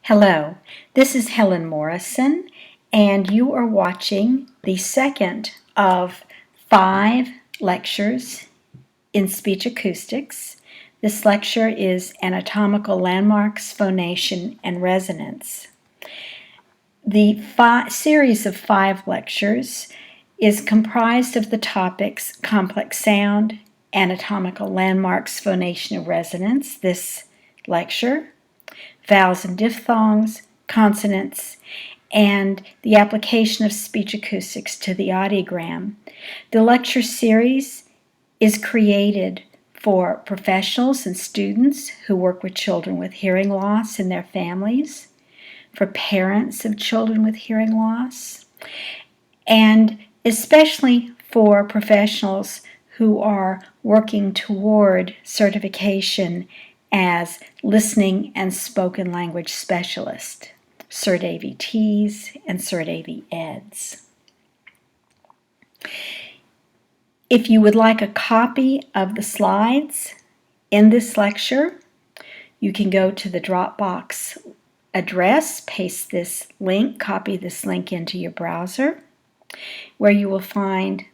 Hello, this is Helen Morrison, and you are watching the second of 5 lectures in Speech Acoustics. This lecture is Anatomical Landmarks, Phonation, and Resonance. The series of 5 lectures is comprised of the topics Complex Sound, Anatomical Landmarks, Phonation, and Resonance, this lecture, vowels and diphthongs, consonants, and the application of speech acoustics to the audiogram. The lecture series is created for professionals and students who work with children with hearing loss and their families, for parents of children with hearing loss, and especially for professionals who are working toward certification as listening and spoken language specialist, Cert AVTs and Cert AVEds. If you would like a copy of the slides in this lecture, you can go to the Dropbox address, paste this link, copy this link into your browser, where you will find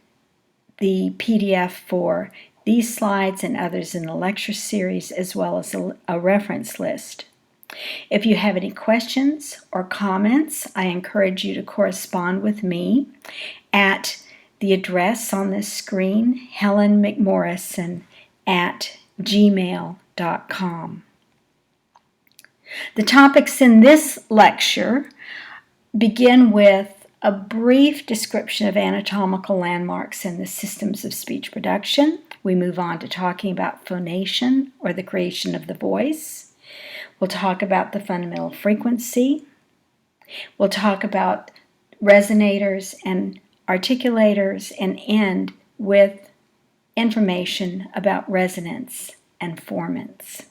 the PDF for these slides and others in the lecture series, as well as a reference list. If you have any questions or comments, I encourage you to correspond with me at the address on this screen, helenmcmorrison@gmail.com. The topics in this lecture begin with a brief description of anatomical landmarks and the systems of speech production. We move on to talking about phonation, or the creation of the voice. We'll talk about the fundamental frequency. We'll talk about resonators and articulators, and end with information about resonance and formants.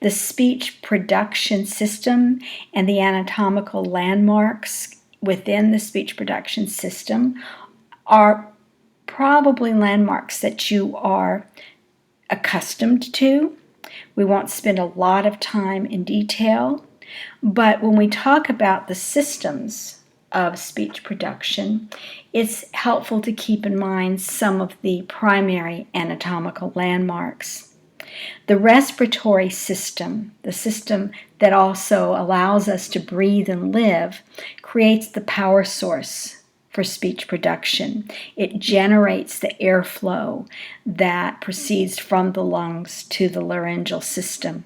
The speech production system and the anatomical landmarks within the speech production system are probably landmarks that you are accustomed to. We won't spend a lot of time in detail, but when we talk about the systems of speech production, it's helpful to keep in mind some of the primary anatomical landmarks. The respiratory system, the system that also allows us to breathe and live, creates the power source for speech production. It generates the airflow that proceeds from the lungs to the laryngeal system.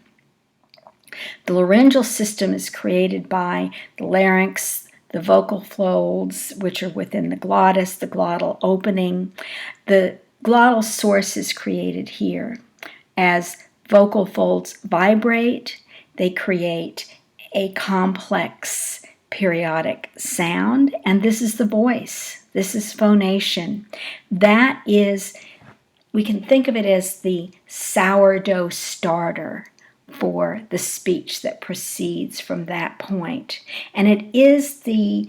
The laryngeal system is created by the larynx, the vocal folds, which are within the glottis, the glottal opening. The glottal source is created here. As vocal folds vibrate, they create a complex periodic sound, and this is the voice. This is phonation. That is, we can think of it as the sourdough starter for the speech that proceeds from that point. And it is the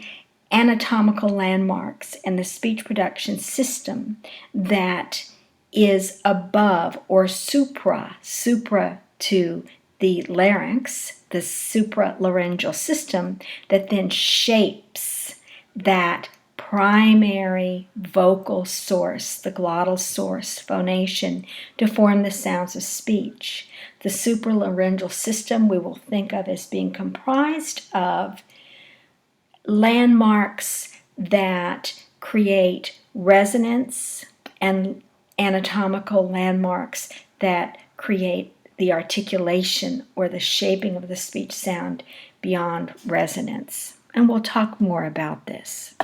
anatomical landmarks and the speech production system that is above or supra to the larynx, the supralaryngeal system, that then shapes that primary vocal source, the glottal source, phonation, to form the sounds of speech. The supralaryngeal system we will think of as being comprised of landmarks that create resonance and anatomical landmarks that create the articulation or the shaping of the speech sound beyond resonance. And we'll talk more about this.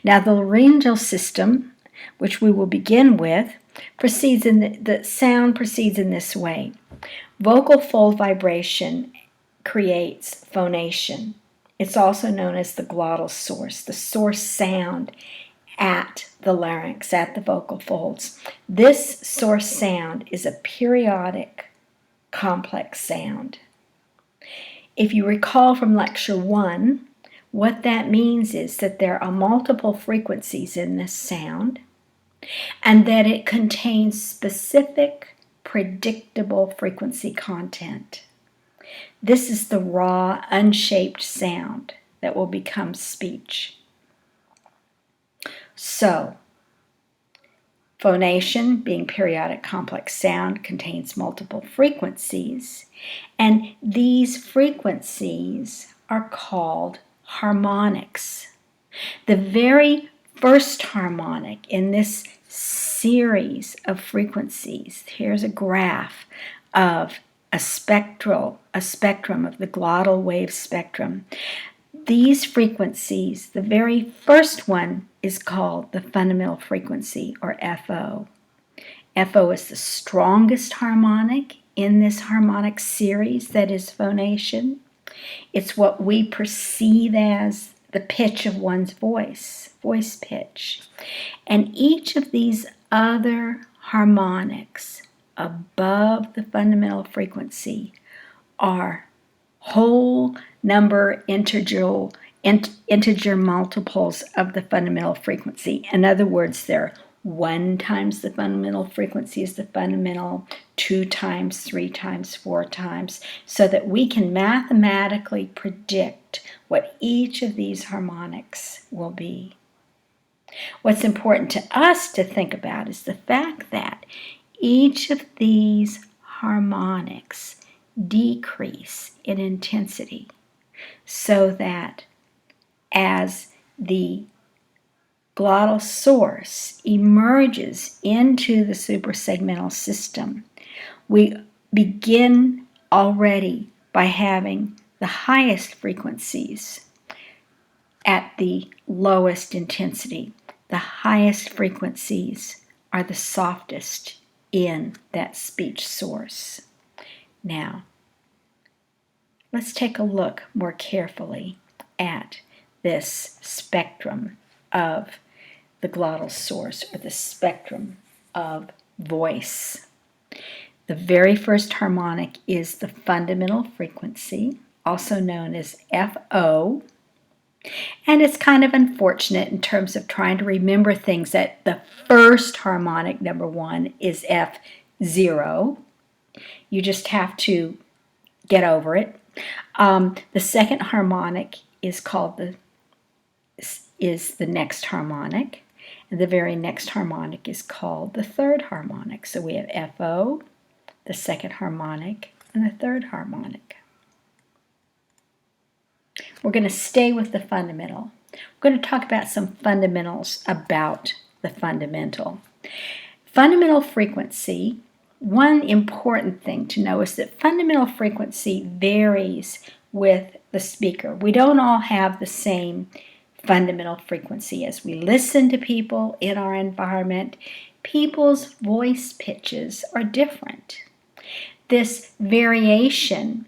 Now, the laryngeal system, which we will begin with, the sound proceeds in this way. Vocal fold vibration creates phonation. It's also known as the glottal source, the source sound at the larynx, at the vocal folds. This source sound is a periodic complex sound. If you recall from lecture 1, what that means is that there are multiple frequencies in this sound, and that it contains specific, predictable frequency content. This is the raw, unshaped sound that will become speech. So, phonation, being periodic complex sound, contains multiple frequencies, and these frequencies are called harmonics. The very first harmonic in this series of frequencies, here's a graph of a spectrum of the glottal wave spectrum. These frequencies, the very first one is called the fundamental frequency, or FO. FO is the strongest harmonic in this harmonic series that is phonation. It's what we perceive as the pitch of one's voice pitch. And each of these other harmonics above the fundamental frequency are whole number integer multiples of the fundamental frequency. In other words, they're 1 times the fundamental frequency is the fundamental, 2 times, 3 times, 4 times, so that we can mathematically predict what each of these harmonics will be. What's important to us to think about is the fact that each of these harmonics decrease in intensity, so that as the glottal source emerges into the suprasegmental system, we begin already by having the highest frequencies at the lowest intensity. The highest frequencies are the softest in that speech source. Now, let's take a look more carefully at this spectrum of the glottal source, or the spectrum of voice. The very first harmonic is the fundamental frequency, also known as FO. And it's kind of unfortunate in terms of trying to remember things that the first harmonic, number 1, is F0. You just have to get over it. The second harmonic is the next harmonic, and the very next harmonic is called the third harmonic. So we have FO, the second harmonic, and the third harmonic. We're going to stay with the fundamental. We're going to talk about some fundamentals about the fundamental. Fundamental frequency, one important thing to know is that fundamental frequency varies with the speaker. We don't all have the same fundamental frequency. As we listen to people in our environment, people's voice pitches are different. This variation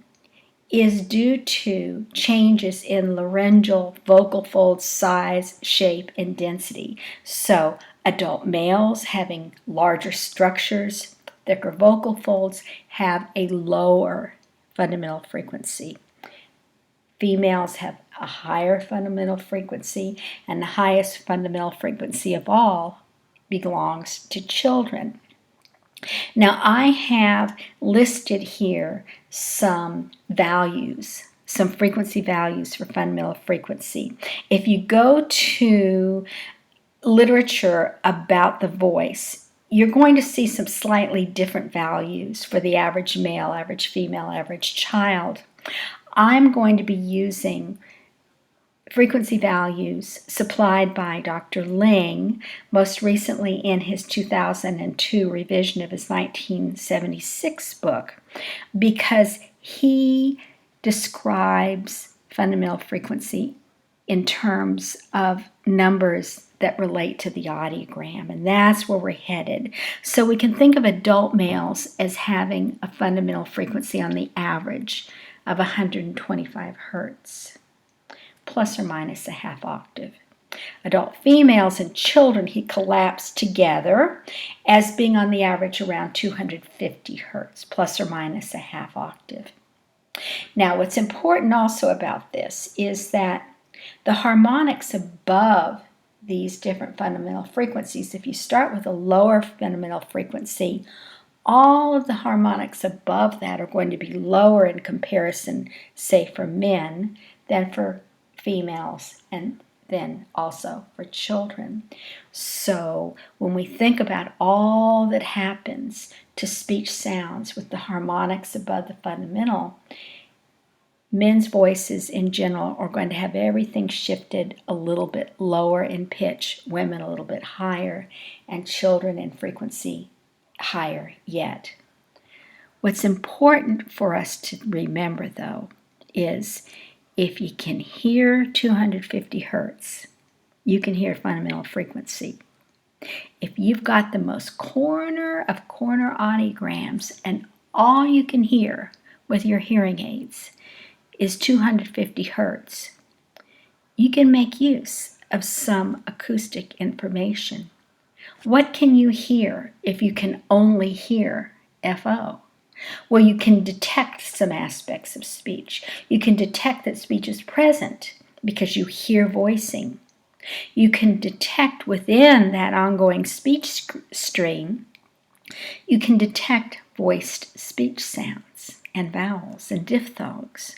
is due to changes in laryngeal vocal fold size, shape, and density. So adult males having larger structures, thicker vocal folds, have a lower fundamental frequency. Females have a higher fundamental frequency, and the highest fundamental frequency of all belongs to children. Now, I have listed here some values, some frequency values for fundamental frequency. If you go to literature about the voice, you're going to see some slightly different values for the average male, average female, average child. I'm going to be using frequency values supplied by Dr. Ling, most recently in his 2002 revision of his 1976 book, because he describes fundamental frequency in terms of numbers that relate to the audiogram, and that's where we're headed. So we can think of adult males as having a fundamental frequency on the average of 125 hertz. Plus or minus a half octave. Adult females and children he collapsed together as being on the average around 250 hertz, plus or minus a half octave. Now, what's important also about this is that the harmonics above these different fundamental frequencies, if you start with a lower fundamental frequency, all of the harmonics above that are going to be lower in comparison, say, for men than for females, and then also for children. So when we think about all that happens to speech sounds with the harmonics above the fundamental, men's voices in general are going to have everything shifted a little bit lower in pitch, women a little bit higher, and children in frequency higher yet. What's important for us to remember, though, is if you can hear 250 hertz, you can hear fundamental frequency. If you've got the most corner of corner audiograms and all you can hear with your hearing aids is 250 hertz, you can make use of some acoustic information. What can you hear if you can only hear FO? Well, you can detect some aspects of speech. You can detect that speech is present because you hear voicing. You can detect within that ongoing speech stream, you can detect voiced speech sounds and vowels and diphthongs.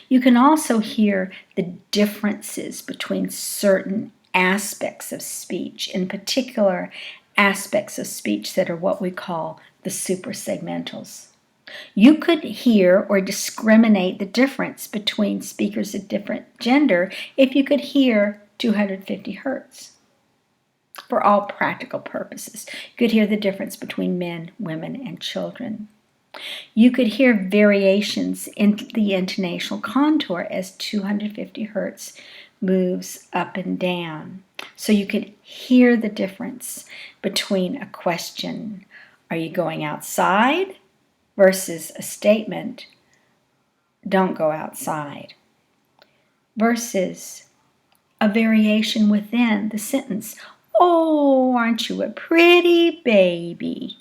You can also hear the differences between certain aspects of speech, in particular aspects of speech that are what we call the suprasegmentals. You could hear or discriminate the difference between speakers of different gender if you could hear 250 hertz. For all practical purposes, you could hear the difference between men, women, and children. You could hear variations in the intonational contour as 250 hertz moves up and down. So you could hear the difference between a question, are you going outside? Versus a statement, don't go outside. Versus a variation within the sentence, oh, aren't you a pretty baby?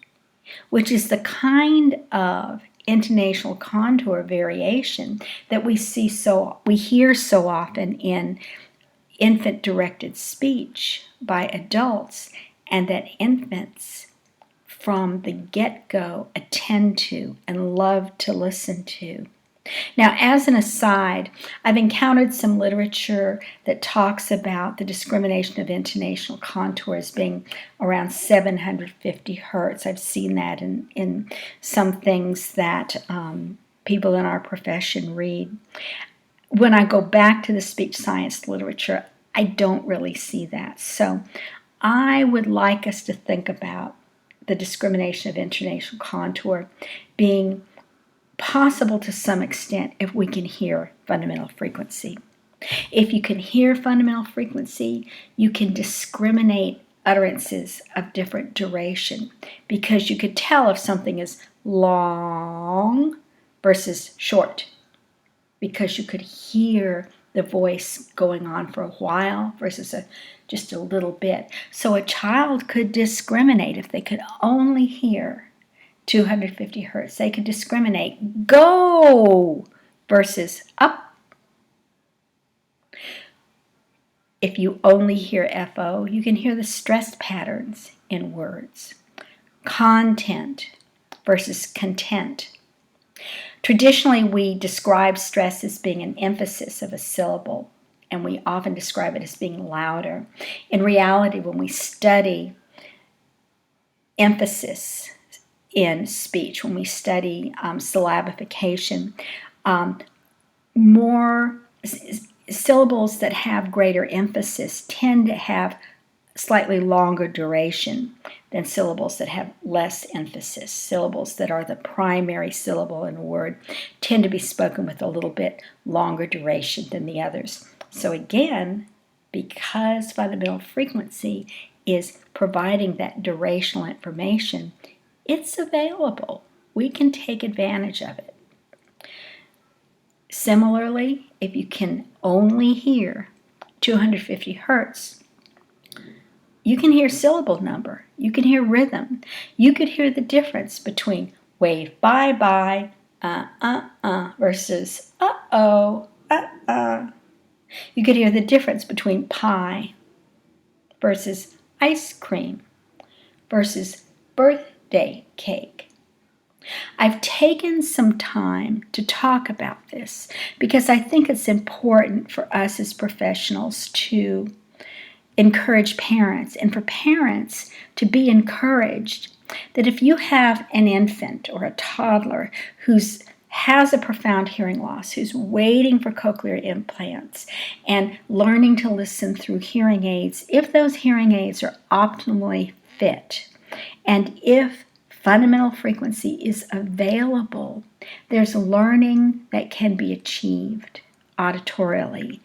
Which is the kind of intonational contour variation that we hear so often in infant-directed speech by adults, and that infants from the get-go attend to and love to listen to. Now, as an aside, I've encountered some literature that talks about the discrimination of intonational contours being around 750 hertz. I've seen that in some things that people in our profession read. When I go back to the speech science literature, I don't really see that. So I would like us to think about the discrimination of intonational contour being possible to some extent if we can hear fundamental frequency. If you can hear fundamental frequency, you can discriminate utterances of different duration because you could tell if something is long versus short because you could hear the voice going on for a while versus just a little bit. So a child could discriminate if they could only hear 250 hertz. They could discriminate go versus up. If you only hear FO, you can hear the stress patterns in words. Content versus content. Traditionally, we describe stress as being an emphasis of a syllable, and we often describe it as being louder. In reality, when we study emphasis in speech, when we study syllabification, more syllables that have greater emphasis tend to have slightly longer duration than syllables that have less emphasis. Syllables that are the primary syllable in a word tend to be spoken with a little bit longer duration than the others. So again, because fundamental frequency is providing that durational information, it's available. We can take advantage of it. Similarly, if you can only hear 250 hertz, you can hear syllable number. You can hear rhythm. You could hear the difference between wave bye-bye, versus uh-oh, You could hear the difference between pie versus ice cream versus birthday cake. I've taken some time to talk about this because I think it's important for us as professionals to encourage parents, and for parents to be encouraged that if you have an infant or a toddler who has a profound hearing loss, who's waiting for cochlear implants and learning to listen through hearing aids, if those hearing aids are optimally fit, and if fundamental frequency is available, there's learning that can be achieved auditorially,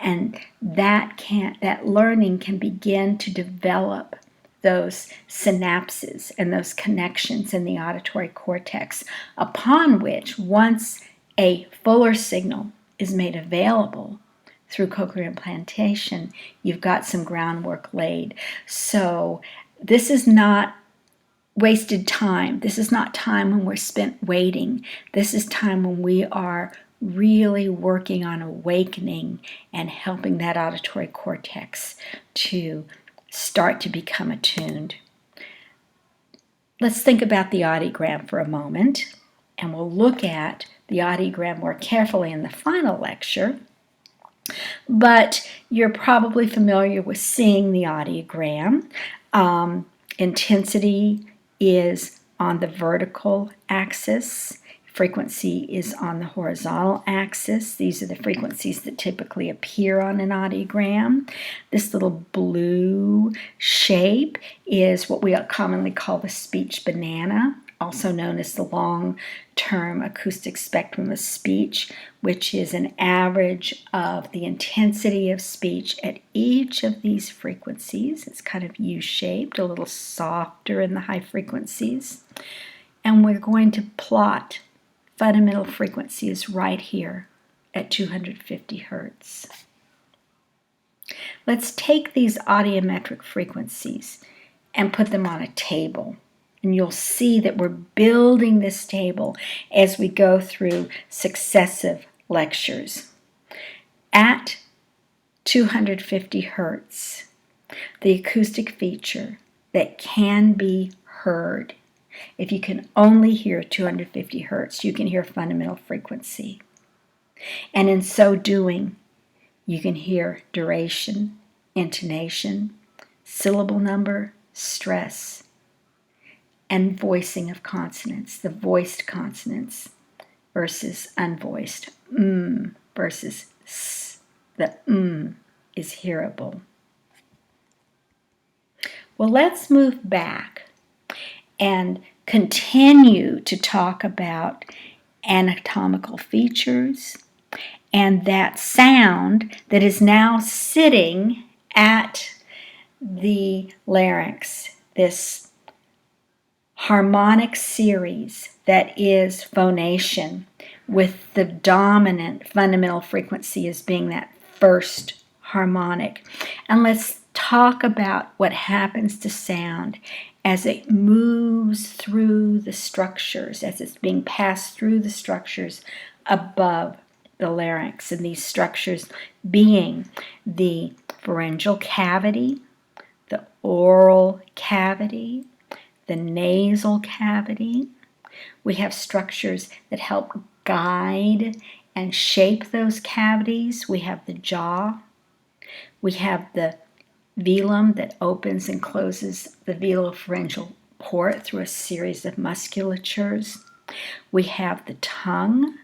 and that learning can begin to develop those synapses and those connections in the auditory cortex, upon which, once a fuller signal is made available through cochlear implantation, you've got some groundwork laid. So this is not wasted time. This is not time when we're spent waiting. This is time when we are really working on awakening and helping that auditory cortex to start to become attuned. Let's think about the audiogram for a moment, and we'll look at the audiogram more carefully in the final lecture. But you're probably familiar with seeing the audiogram. Intensity is on the vertical axis. Frequency is on the horizontal axis. These are the frequencies that typically appear on an audiogram. This little blue shape is what we commonly call the speech banana, also known as the long-term acoustic spectrum of speech, which is an average of the intensity of speech at each of these frequencies. It's kind of U-shaped, a little softer in the high frequencies. And we're going to plot fundamental frequencies right here at 250 hertz. Let's take these audiometric frequencies and put them on a table. And you'll see that we're building this table as we go through successive lectures. At 250 hertz, the acoustic feature that can be heard. If you can only hear 250 hertz, you can hear fundamental frequency. And in so doing, you can hear duration, intonation, syllable number, stress, and voicing of consonants, the voiced consonants versus unvoiced, versus s. The is hearable. Well, let's move back and continue to talk about anatomical features and that sound that is now sitting at the larynx, this harmonic series that is phonation, with the dominant fundamental frequency as being that first harmonic. And let's talk about what happens to sound as it moves through the structures, as it's being passed through the structures above the larynx, and these structures being the pharyngeal cavity, the oral cavity, the nasal cavity. We have structures that help guide and shape those cavities. We have the jaw. We have the velum that opens and closes the velopharyngeal port through a series of musculatures. We have the tongue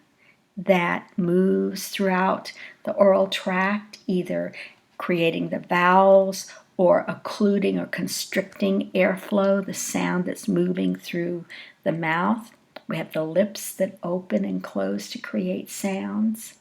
that moves throughout the oral tract, either creating the vowels or occluding or constricting airflow, the sound that's moving through the mouth. We have the lips that open and close to create sounds.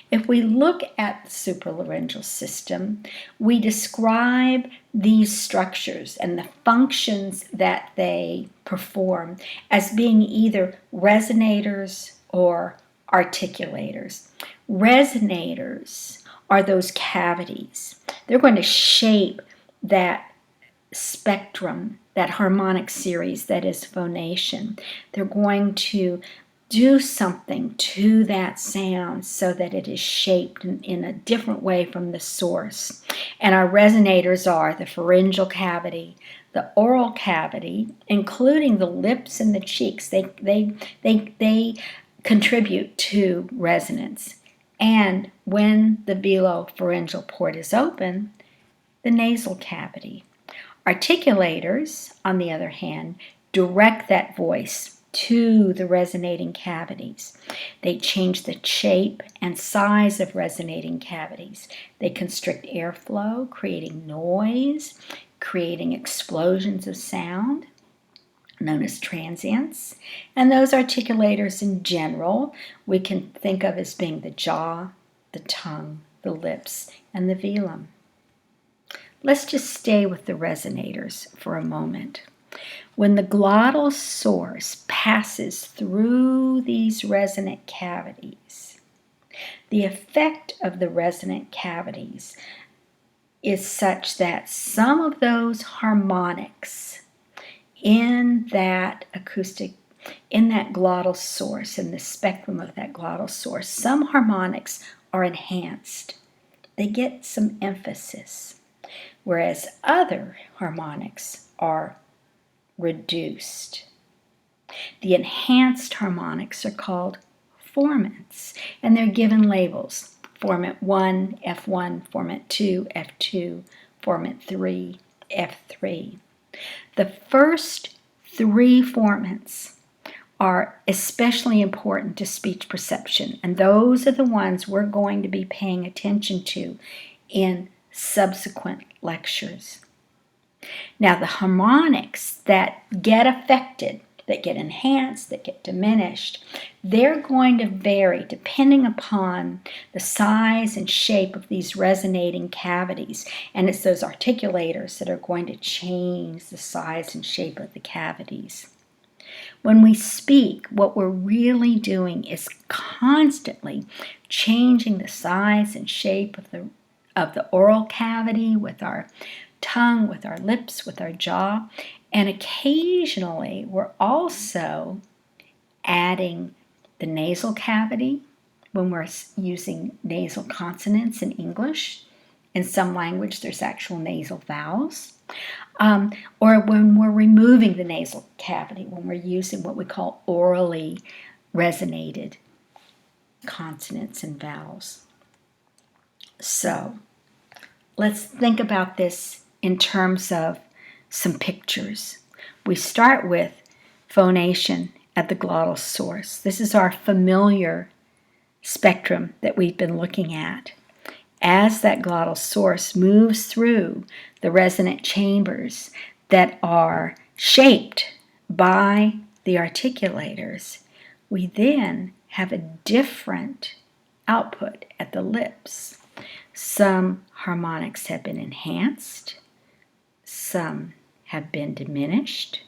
If we look at the supralaryngeal system, we describe these structures and the functions that they perform as being either resonators or articulators. Resonators are those cavities. They're going to shape that spectrum, that harmonic series that is phonation. They're going to do something to that sound so that it is shaped in a different way from the source. And our resonators are the pharyngeal cavity, the oral cavity, including the lips and the cheeks. They contribute to resonance. And when the velopharyngeal port is open, the nasal cavity. Articulators, on the other hand, direct that voice to the resonating cavities. They change the shape and size of resonating cavities. They constrict airflow, creating noise, creating explosions of sound, known as transients. And those articulators in general, we can think of as being the jaw, the tongue, the lips, and the velum. Let's just stay with the resonators for a moment. When the glottal source passes through these resonant cavities, the effect of the resonant cavities is such that some of those harmonics in that glottal source, in the spectrum of that glottal source, some harmonics are enhanced. They get some emphasis, whereas other harmonics are reduced. The enhanced harmonics are called formants, and they're given labels. Formant 1, F1, formant 2, F2, formant 3, F3. The first three formants are especially important to speech perception, and those are the ones we're going to be paying attention to in subsequent lectures. Now, the harmonics that get affected, that get enhanced, that get diminished, they're going to vary depending upon the size and shape of these resonating cavities. And it's those articulators that are going to change the size and shape of the cavities. When we speak, what we're really doing is constantly changing the size and shape of the oral cavity with our tongue, with our lips, with our jaw, and occasionally we're also adding the nasal cavity when we're using nasal consonants in English. In some language, there's actual nasal vowels. Or when we're removing the nasal cavity, when we're using what we call orally resonated consonants and vowels. So, let's think about this in terms of some pictures. We start with phonation at the glottal source. This is our familiar spectrum that we've been looking at. As that glottal source moves through the resonant chambers that are shaped by the articulators, we then have a different output at the lips. Some harmonics have been enhanced, some have been diminished,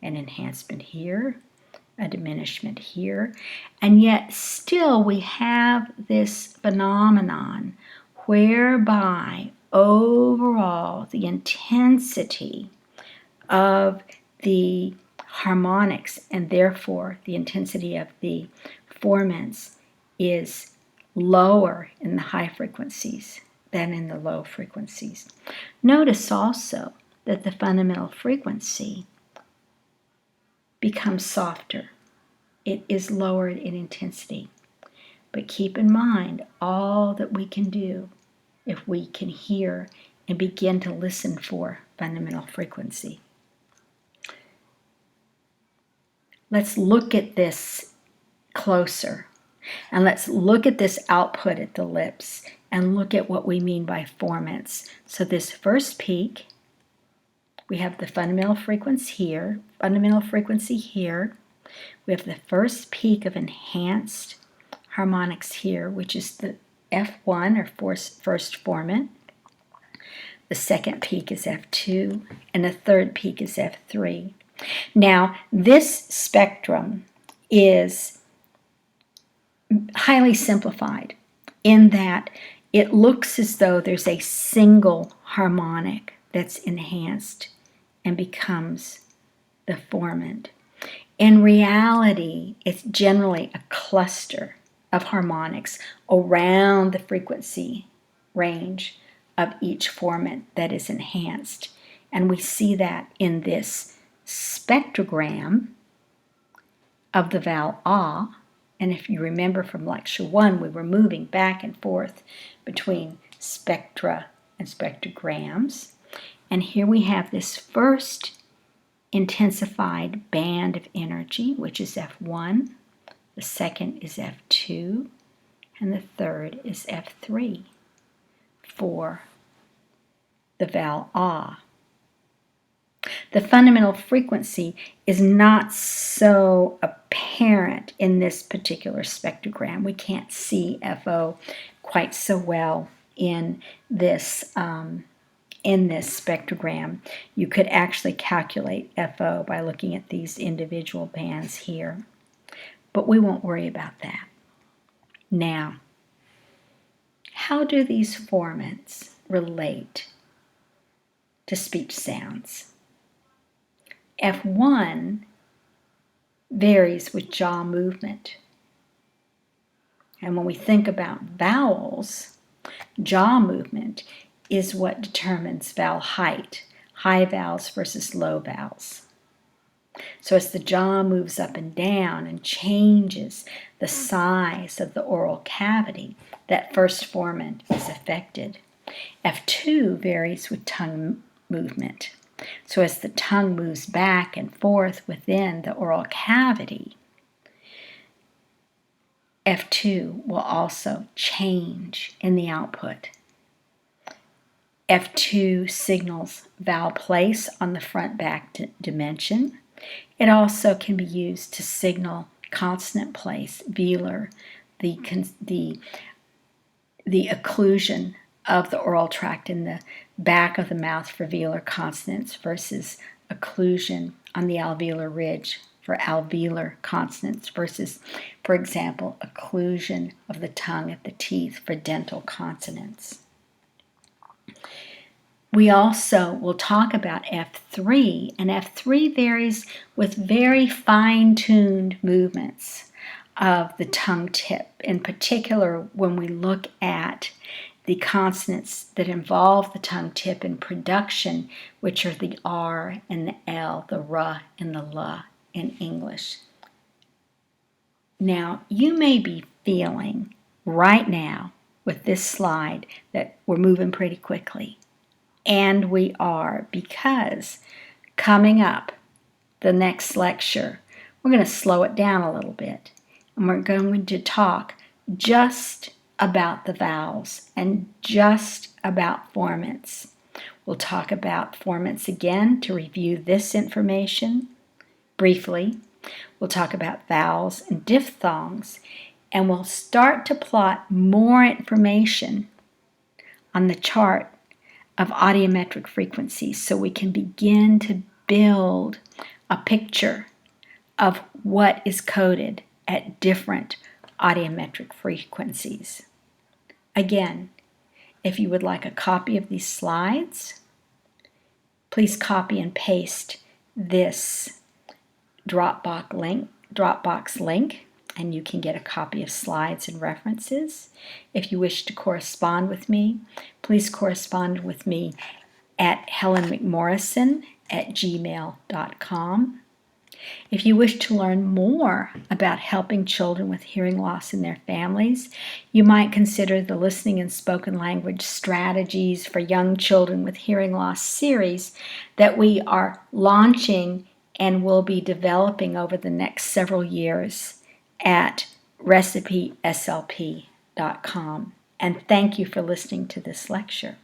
an enhancement here, a diminishment here, and yet still we have this phenomenon whereby overall the intensity of the harmonics and therefore the intensity of the formants is lower in the high frequencies than in the low frequencies. Notice also that the fundamental frequency becomes softer. It is lowered in intensity. But keep in mind all that we can do if we can hear and begin to listen for fundamental frequency. Let's look at this closer. And let's look at this output at the lips and look at what we mean by formants. So this first peak, we have the fundamental frequency here. We have the first peak of enhanced harmonics here, which is the F1 or first formant. The second peak is F2, and the third peak is F3. Now, this spectrum is highly simplified in that it looks as though there's a single harmonic that's enhanced and becomes the formant. In reality, it's generally a cluster of harmonics around the frequency range of each formant that is enhanced. And we see that in this spectrogram of the vowel ah. And if you remember from lecture 1, we were moving back and forth between spectra and spectrograms. And here we have this first intensified band of energy, which is F1. The second is F2. And the third is F3 for the vowel ah. The fundamental frequency is not so apparent in this particular spectrogram. We can't see FO quite so well in this spectrogram. You could actually calculate FO by looking at these individual bands here, but we won't worry about that. Now, how do these formants relate to speech sounds? F1 varies with jaw movement. And when we think about vowels, jaw movement is what determines vowel height, high vowels versus low vowels. So as the jaw moves up and down and changes the size of the oral cavity, that first formant is affected. F2 varies with tongue movement. So as the tongue moves back and forth within the oral cavity, F2 will also change in the output. F2 signals vowel place on the front-back dimension. It also can be used to signal consonant place, velar, the occlusion of the oral tract in the back of the mouth for velar consonants versus occlusion on the alveolar ridge for alveolar consonants versus, for example, occlusion of the tongue at the teeth for dental consonants. We also will talk about F3, and F3 varies with very fine-tuned movements of the tongue tip, in particular when we look at the consonants that involve the tongue tip in production, which are the R and the L, the R and the L in English. Now, you may be feeling right now with this slide that we're moving pretty quickly. And we are, because coming up the next lecture, we're going to slow it down a little bit. And we're going to talk just about the vowels and just about formants. We'll talk about formants again to review this information briefly. We'll talk about vowels and diphthongs, and we'll start to plot more information on the chart of audiometric frequencies so we can begin to build a picture of what is coded at different audiometric frequencies. Again, if you would like a copy of these slides, please copy and paste this Dropbox link, and you can get a copy of slides and references. If you wish to correspond with me, please correspond with me at helenmcmorrison@gmail.com. If you wish to learn more about helping children with hearing loss and their families, you might consider the Listening and Spoken Language Strategies for Young Children with Hearing Loss series that we are launching and will be developing over the next several years at recipeslp.com. And thank you for listening to this lecture.